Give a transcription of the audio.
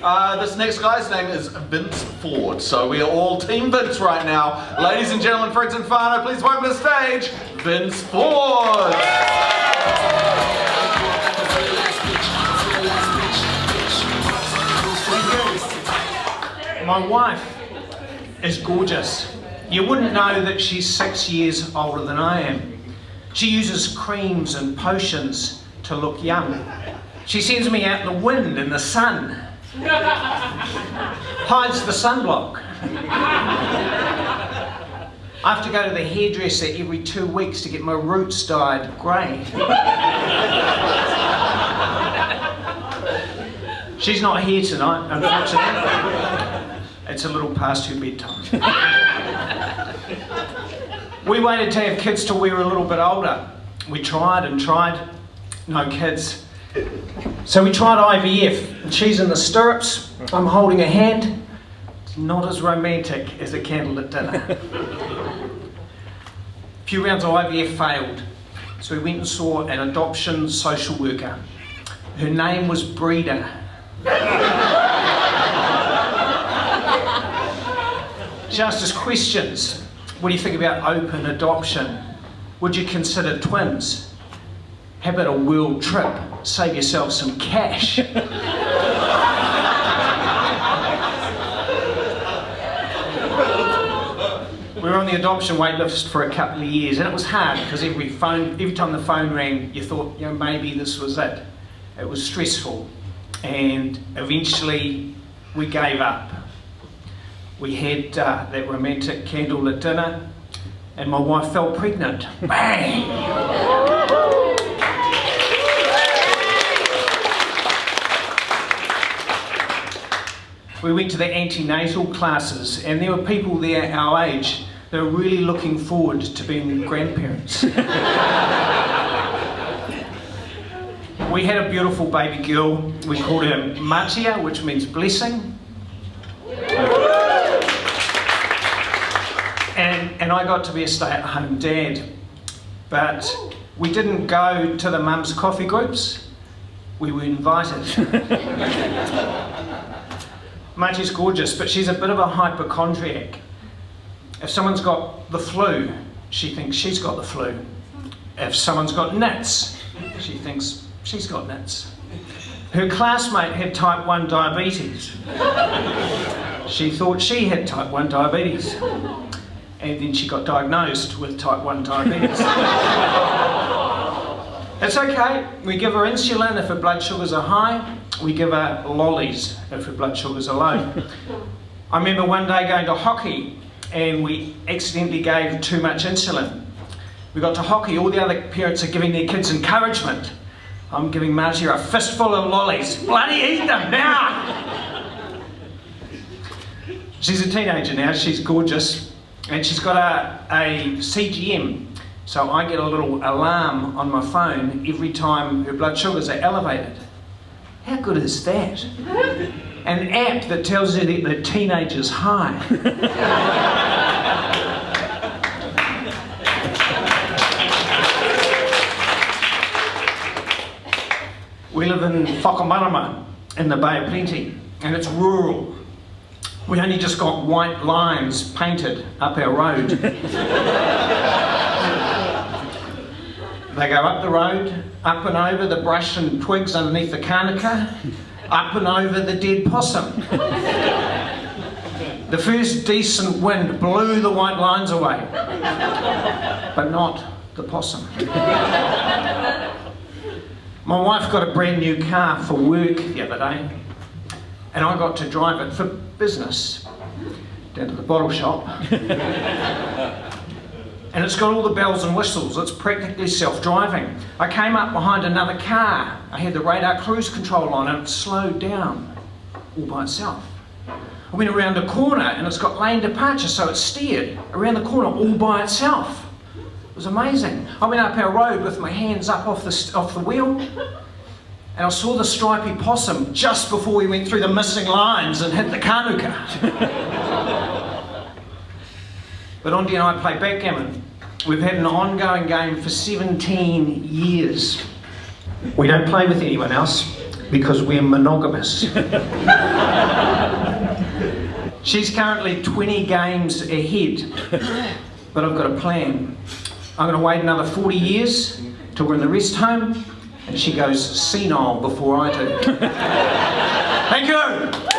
This next guy's name is Vince Ford. So we are all Team Vince right now. Ladies and gentlemen, friends and whānau, please welcome to the stage, Vince Ford. My wife is gorgeous. You wouldn't know that she's 6 years older than I am. She uses creams and potions to look young. She sends me out in the wind in the sun. Hides the sunblock. I have to go to the hairdresser every 2 weeks to get my roots dyed grey. She's not here tonight, unfortunately. It's a little past her bedtime. We waited to have kids till we were a little bit older. We tried and tried, no kids. So we tried IVF. She's in the stirrups, I'm holding her hand. It's not as romantic as a candlelit dinner. A few rounds of IVF failed, so we went and saw an adoption social worker. Her name was Breeder. She asked us questions. What do you think about open adoption? Would you consider twins? How about a world trip? Save yourself some cash. We were on the adoption wait list for a couple of years, and it was hard because every time the phone rang, you thought, you know, maybe this was it. It was stressful, and eventually we gave up. We had that romantic candlelit dinner, and my wife fell pregnant. Bang! We went to the antenatal classes, and there were people there our age that were really looking forward to being grandparents. We had a beautiful baby girl. We called her Matia, which means blessing. And I got to be a stay-at-home dad. But we didn't go to the mums coffee groups. We were invited. Matia's gorgeous, but she's a bit of a hypochondriac. If someone's got the flu, she thinks she's got the flu. If someone's got nits, she thinks she's got nits. Her classmate had type 1 diabetes. She thought she had type 1 diabetes. And then she got diagnosed with type 1 diabetes. It's okay, we give her insulin if her blood sugars are high. We give her lollies if her blood sugars are low. I remember one day going to hockey and we accidentally gave too much insulin. We got to hockey, all the other parents are giving their kids encouragement. I'm giving Matia a fistful of lollies. Bloody eat them now! She's a teenager now, she's gorgeous. And she's got a CGM, so I get a little alarm on my phone every time her blood sugars are elevated. How good is that? An app that tells you that the teenager's high. We live in Whakamarama in the Bay of Plenty, and it's rural. We only just got white lines painted up our road. They go up the road, up and over the brush and twigs underneath the kānaka, up and over the dead possum. The first decent wind blew the white lines away, but not the possum. My wife got a brand new car for work the other day, and I got to drive it for business down to the bottle shop. And it's got all the bells and whistles. It's practically self-driving. I came up behind another car. I had the radar cruise control on and it slowed down all by itself. I went around a corner and it's got lane departure, so it steered around the corner all by itself. It was amazing. I went up our road with my hands up off the wheel, and I saw the stripy possum just before we went through the missing lines and hit the kānuka. But Ondi and I play backgammon. We've had an ongoing game for 17 years. We don't play with anyone else. because we're monogamous. She's currently 20 games ahead, but I've got a plan. I'm going to wait another 40 years till we're in the rest home, and she goes senile before I do. Thank you!